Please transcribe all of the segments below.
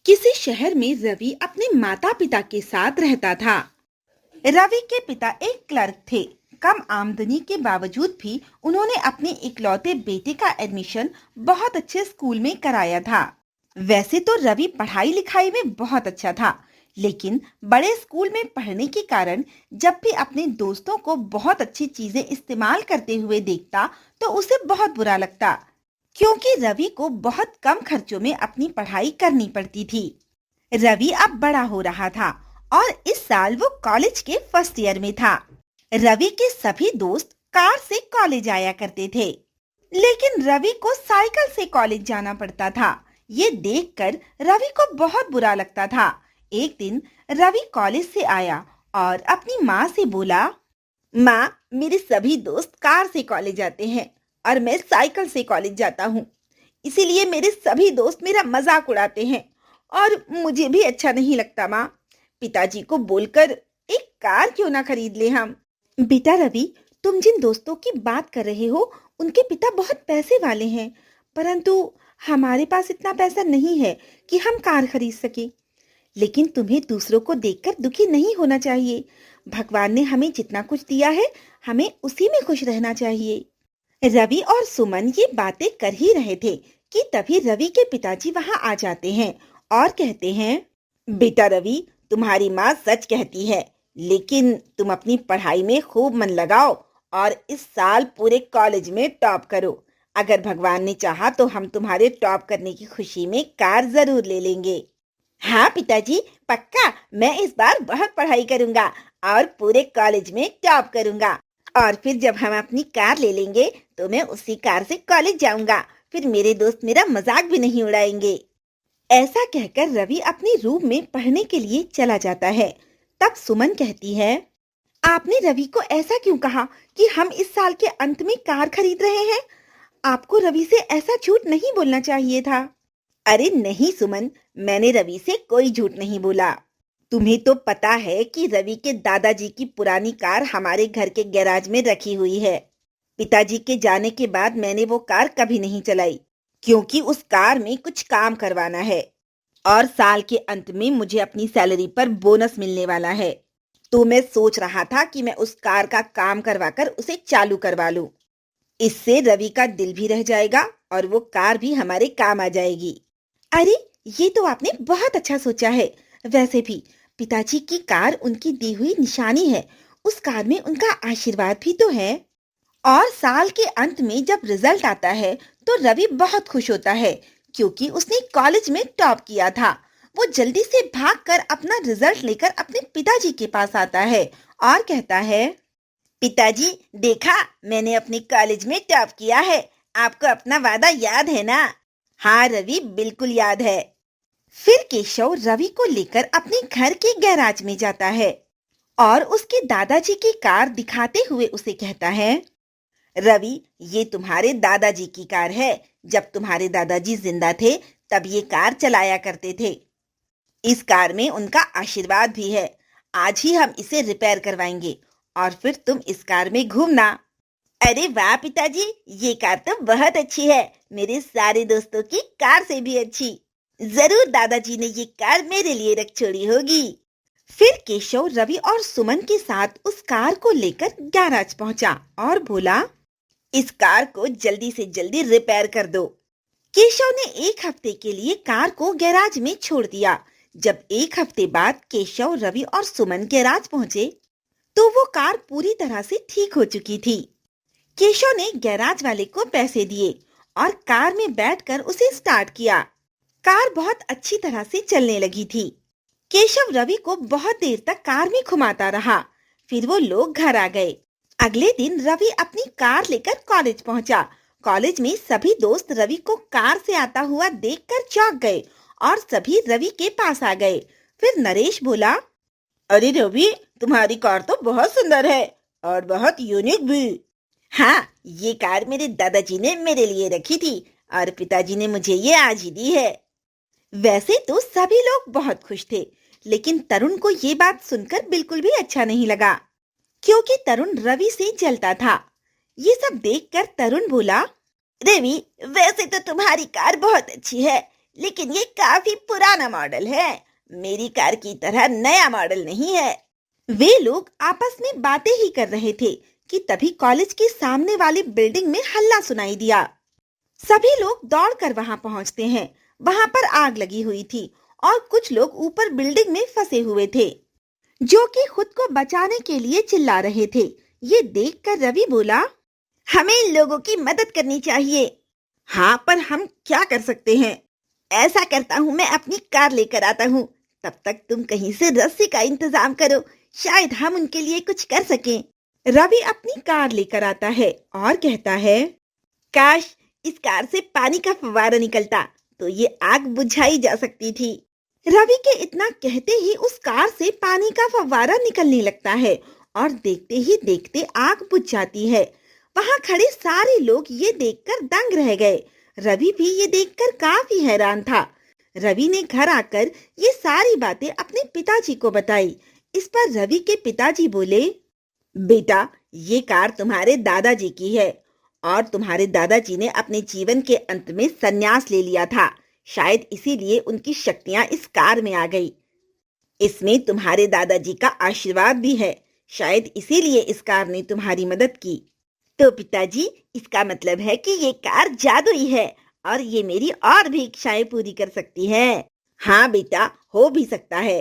किसी शहर में रवि अपने माता पिता के साथ रहता था। रवि के पिता एक क्लर्क थे। कम आमदनी के बावजूद भी उन्होंने अपने इकलौते बेटे का एडमिशन बहुत अच्छे स्कूल में कराया था। वैसे तो रवि पढ़ाई लिखाई में बहुत अच्छा था, लेकिन बड़े स्कूल में पढ़ने के कारण जब भी अपने दोस्तों को बहुत अच्छी चीजें इस्तेमाल करते हुए देखता तो उसे बहुत बुरा लगता, क्योंकि रवि को बहुत कम खर्चों में अपनी पढ़ाई करनी पड़ती थी। रवि अब बड़ा हो रहा था और इस साल वो कॉलेज के फर्स्ट ईयर में था। रवि के सभी दोस्त कार से कॉलेज आया करते थे, लेकिन रवि को साइकिल से कॉलेज जाना पड़ता था। ये देखकर रवि को बहुत बुरा लगता था। एक दिन रवि कॉलेज से आया और अपनी माँ से बोला, माँ, मेरे सभी दोस्त कार से कॉलेज जाते हैं और मैं साइकिल से कॉलेज जाता हूँ। इसीलिए मेरे सभी दोस्त मेरा मजाक उड़ाते हैं और मुझे भी अच्छा नहीं लगता। माँ, पिताजी को बोलकर एक कार क्यों ना खरीद ले हम। बेटा रवि, तुम जिन दोस्तों की बात कर रहे हो उनके पिता बहुत पैसे वाले हैं, परंतु हमारे पास इतना पैसा नहीं है कि हम कार खरीद सके। लेकिन तुम्हें दूसरों को देखकर दुखी नहीं होना चाहिए। भगवान ने हमें जितना कुछ दिया है, हमें उसी में खुश रहना चाहिए। रवि और सुमन ये बातें कर ही रहे थे कि तभी रवि के पिताजी वहां आ जाते हैं और कहते हैं, बेटा रवि, तुम्हारी माँ सच कहती है, लेकिन तुम अपनी पढ़ाई में खूब मन लगाओ और इस साल पूरे कॉलेज में टॉप करो। अगर भगवान ने चाहा तो हम तुम्हारे टॉप करने की खुशी में कार जरूर ले लेंगे। हाँ पिताजी, पक्का मैं इस बार बहुत पढ़ाई करूंगा और पूरे कॉलेज में टॉप करूंगा। और फिर जब हम अपनी कार ले लेंगे तो मैं उसी कार से कॉलेज जाऊंगा। फिर मेरे दोस्त मेरा मजाक भी नहीं उड़ाएंगे। ऐसा कहकर रवि अपने रूम में पढ़ने के लिए चला जाता है। तब सुमन कहती है, आपने रवि को ऐसा क्यों कहा कि हम इस साल के अंत में कार खरीद रहे हैं? आपको रवि से ऐसा झूठ नहीं बोलना चाहिए था। अरे नहीं सुमन, मैंने रवि से कोई झूठ नहीं बोला। तुम्हें तो पता है कि रवि के दादाजी की पुरानी कार हमारे घर के गैराज में रखी हुई है। पिताजी के जाने के बाद मैंने वो कार कभी नहीं चलाई, क्योंकि उस कार में कुछ काम करवाना है और साल के अंत में मुझे अपनी सैलरी पर बोनस मिलने वाला है। तो मैं सोच रहा था कि मैं उस कार का काम करवाकर उसे चालू करवा लूं। इससे रवि का दिल भी रह जाएगा और वो कार भी हमारे काम आ जाएगी। अरे, ये तो आपने बहुत अच्छा सोचा है। वैसे भी पिताजी की कार उनकी दी हुई निशानी है। उस कार में उनका आशीर्वाद भी तो है। और साल के अंत में जब रिजल्ट आता है तो रवि बहुत खुश होता है, क्योंकि उसने कॉलेज में टॉप किया था। वो जल्दी से भागकर अपना रिजल्ट लेकर अपने पिताजी के पास आता है और कहता है, पिताजी, देखा, मैंने अपने कॉलेज में टॉप किया है। आपको अपना वादा याद है ना? हाँ रवि, बिल्कुल याद है। फिर केशव रवि को लेकर अपने घर के गैराज में जाता है और उसके दादाजी की कार दिखाते हुए उसे कहता है, रवि, ये तुम्हारे दादाजी की कार है। जब तुम्हारे दादाजी जिंदा थे तब ये कार चलाया करते थे। इस कार में उनका आशीर्वाद भी है। आज ही हम इसे रिपेयर करवाएंगे और फिर तुम इस कार में घूमना। अरे वाह पिताजी, ये कार तो बहुत अच्छी है, मेरे सारे दोस्तों की कार से भी अच्छी। जरूर दादाजी ने ये कार मेरे लिए रख छोड़ी होगी। फिर केशव रवि और सुमन के साथ उस कार को लेकर गैराज पहुंचा और बोला, इस कार को जल्दी से जल्दी रिपेयर कर दो। केशव ने एक हफ्ते के लिए कार को गैराज में छोड़ दिया। जब एक हफ्ते बाद केशव रवि और सुमन गैराज पहुंचे तो वो कार पूरी तरह से ठीक हो चुकी थी। केशव ने गैराज वाले को पैसे दिए और कार में बैठकर उसे स्टार्ट किया। कार बहुत अच्छी तरह से चलने लगी थी। केशव रवि को बहुत देर तक कार में घुमाता रहा। फिर वो लोग घर आ गए। अगले दिन रवि अपनी कार लेकर कॉलेज पहुंचा। कॉलेज में सभी दोस्त रवि को कार से आता हुआ देखकर चौंक गए और सभी रवि के पास आ गए। फिर नरेश बोला, अरे रवि, तुम्हारी कार तो बहुत सुंदर है और बहुत यूनिक भी। हाँ, ये कार मेरे दादाजी ने मेरे लिए रखी थी और पिताजी ने मुझे ये आज ही दी है। वैसे तो सभी लोग बहुत खुश थे, लेकिन तरुण को ये बात सुनकर बिल्कुल भी अच्छा नहीं लगा, क्योंकि तरुण रवि से जलता था। ये सब देखकर तरुण बोला, रवि, वैसे तो तुम्हारी कार बहुत अच्छी है, लेकिन ये काफी पुराना मॉडल है। मेरी कार की तरह नया मॉडल नहीं है। वे लोग आपस में बातें ही कर रहे थे कि तभी कॉलेज के सामने वाली बिल्डिंग में हल्ला सुनाई दिया। सभी लोग दौड़कर वहां पहुंचते हैं। वहां पर आग लगी हुई थी और कुछ लोग ऊपर बिल्डिंग में फंसे हुए थे, जो कि खुद को बचाने के लिए चिल्ला रहे थे। ये देखकर रवि बोला, हमें इन लोगों की मदद करनी चाहिए। हाँ, पर हम क्या कर सकते हैं? ऐसा करता हूँ, मैं अपनी कार लेकर आता हूँ। तब तक तुम कहीं से रस्सी का इंतजाम करो, शायद हम उनके लिए कुछ कर सकें। रवि अपनी कार लेकर आता है और कहता है, काश इस कार से पानी का फव्वारा निकलता तो ये आग बुझाई जा सकती थी। रवि के इतना कहते ही उस कार से पानी का फव्वारा निकलने लगता है और देखते ही देखते आग बुझ जाती है। वहां खड़े सारे लोग ये देखकर दंग रह गए। रवि भी ये देखकर काफी हैरान था। रवि ने घर आकर ये सारी बातें अपने पिताजी को बताई। इस पर रवि के पिताजी बोले, बेटा, ये कार तुम्हारे दादाजी की है और तुम्हारे दादाजी ने अपने जीवन के अंत में संन्यास ले लिया था। शायद इसीलिए उनकी शक्तियां इस कार में आ गई। इसमें तुम्हारे दादाजी का आशीर्वाद भी है। शायद इसीलिए इस कार ने तुम्हारी मदद की। तो पिताजी, इसका मतलब है कि ये कार जादुई है और ये मेरी और भी इच्छाएं पूरी कर सकती है। हाँ बेटा, हो भी सकता है।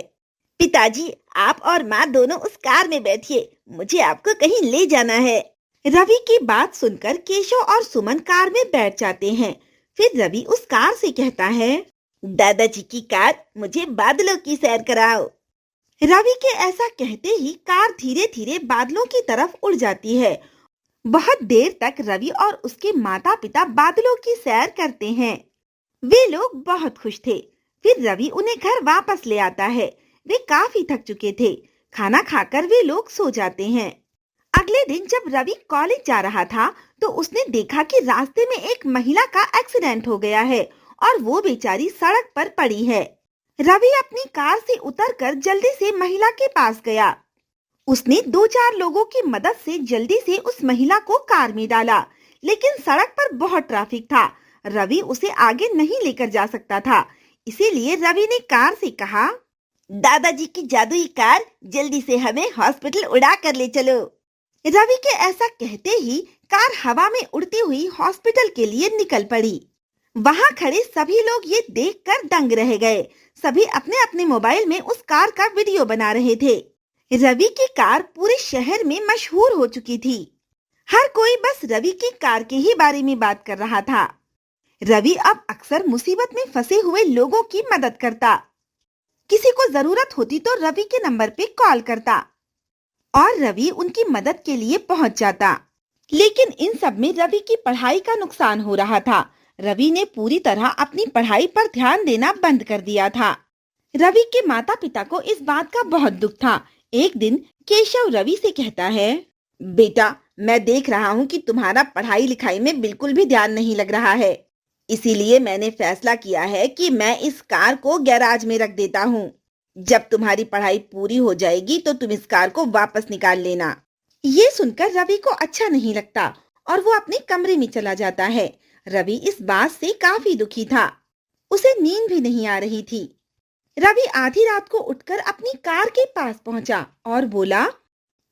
पिताजी, आप और माँ दोनों उस कार में बैठिए, मुझे आपको कहीं ले जाना है। रवि की बात सुनकर केशव और सुमन कार में बैठ जाते हैं। फिर रवि उस कार से कहता है, दादाजी की कार, मुझे बादलों की सैर कराओ। रवि के ऐसा कहते ही कार धीरे धीरे बादलों की तरफ उड़ जाती है। बहुत देर तक रवि और उसके माता पिता बादलों की सैर करते हैं। वे लोग बहुत खुश थे। फिर रवि उन्हें घर वापस ले आता है। वे काफी थक चुके थे। खाना खाकर वे लोग सो जाते हैं। अगले दिन जब रवि कॉलेज जा रहा था तो उसने देखा कि रास्ते में एक महिला का एक्सीडेंट हो गया है और वो बेचारी सड़क पर पड़ी है। रवि अपनी कार से उतरकर जल्दी से महिला के पास गया। उसने 2-4 लोगों की मदद से जल्दी से उस महिला को कार में डाला, लेकिन सड़क पर बहुत ट्रैफिक था। रवि उसे आगे नहीं लेकर जा सकता था। इसीलिए रवि ने कार से कहा, दादाजी की जादुई कार, जल्दी से हमें हॉस्पिटल उड़ा कर ले चलो। रवि के ऐसा कहते ही कार हवा में उड़ती हुई हॉस्पिटल के लिए निकल पड़ी। वहां खड़े सभी लोग ये देखकर दंग रह गए। सभी अपने अपने मोबाइल में उस कार का वीडियो बना रहे थे। रवि की कार पूरे शहर में मशहूर हो चुकी थी। हर कोई बस रवि की कार के ही बारे में बात कर रहा था। रवि अब अक्सर मुसीबत में फंसे हुए लोगों की मदद करता। किसी को जरूरत होती तो रवि के नंबर पे कॉल करता और रवि उनकी मदद के लिए पहुंच जाता। लेकिन इन सब में रवि की पढ़ाई का नुकसान हो रहा था। रवि ने पूरी तरह अपनी पढ़ाई पर ध्यान देना बंद कर दिया था। रवि के माता पिता को इस बात का बहुत दुख था। एक दिन केशव रवि से कहता है, बेटा, मैं देख रहा हूँ कि तुम्हारा पढ़ाई लिखाई में बिल्कुल भी ध्यान नहीं लग रहा है। इसीलिए मैंने फैसला किया है कि मैं इस कार को गैराज में रख देता हूँ। जब तुम्हारी पढ़ाई पूरी हो जाएगी तो तुम इस कार को वापस निकाल लेना। ये सुनकर रवि को अच्छा नहीं लगता और वो अपने कमरे में चला जाता है। रवि इस बात से काफी दुखी था। उसे नींद भी नहीं आ रही थी। रवि आधी रात को उठकर अपनी कार के पास पहुंचा और बोला,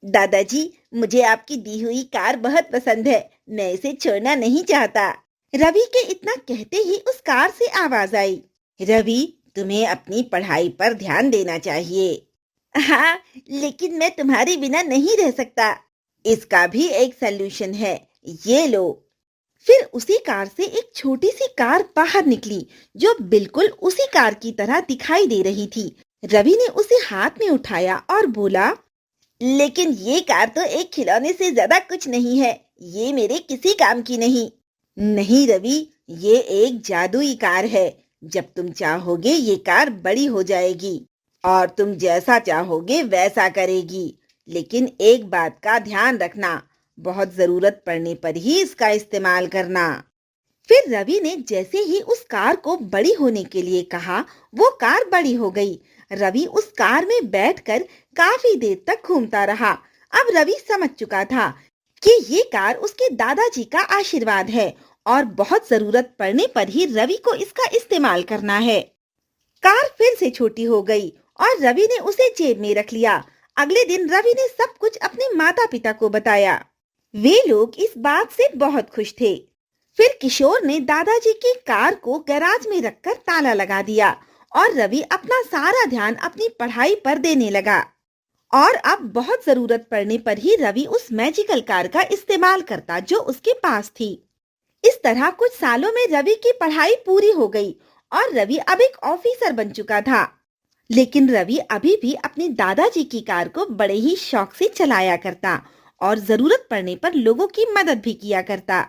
दादाजी, मुझे आपकी दी हुई कार बहुत पसंद है। मैं इसे छोड़ना नहीं चाहता। रवि के इतना कहते ही उस कार से आवाज आई, रवि, तुम्हें अपनी पढ़ाई पर ध्यान देना चाहिए। हाँ, लेकिन मैं तुम्हारे बिना नहीं रह सकता। इसका भी एक सलूशन है, ये लो। फिर उसी कार से एक छोटी सी कार बाहर निकली जो बिल्कुल उसी कार की तरह दिखाई दे रही थी। रवि ने उसे हाथ में उठाया और बोला, लेकिन ये कार तो एक खिलौने से ज्यादा कुछ नहीं है। ये मेरे किसी काम की नहीं। नहीं रवि, ये एक जादुई कार है। जब तुम चाहोगे ये कार बड़ी हो जाएगी और तुम जैसा चाहोगे वैसा करेगी। लेकिन एक बात का ध्यान रखना, बहुत जरूरत पड़ने पर ही इसका इस्तेमाल करना। फिर रवि ने जैसे ही उस कार को बड़ी होने के लिए कहा, वो कार बड़ी हो गई। रवि उस कार में बैठकर काफी देर तक घूमता रहा। अब रवि समझ चुका था कि ये कार उसके दादाजी का आशीर्वाद है और बहुत जरूरत पड़ने पर ही रवि को इसका इस्तेमाल करना है। कार फिर से छोटी हो गई और रवि ने उसे जेब में रख लिया। अगले दिन रवि ने सब कुछ अपने माता पिता को बताया। वे लोग इस बात से बहुत खुश थे। फिर किशोर ने दादाजी की कार को गैराज में रखकर ताला लगा दिया और रवि अपना सारा ध्यान अपनी पढ़ाई पर देने लगा। और अब बहुत जरूरत पड़ने पर ही रवि उस मैजिकल कार का इस्तेमाल करता जो उसके पास थी। इस तरह कुछ सालों में रवि की पढ़ाई पूरी हो गई और रवि अब एक ऑफिसर बन चुका था। लेकिन रवि अभी भी अपने दादाजी की कार को बड़े ही शौक से चलाया करता और जरूरत पड़ने पर लोगों की मदद भी किया करता।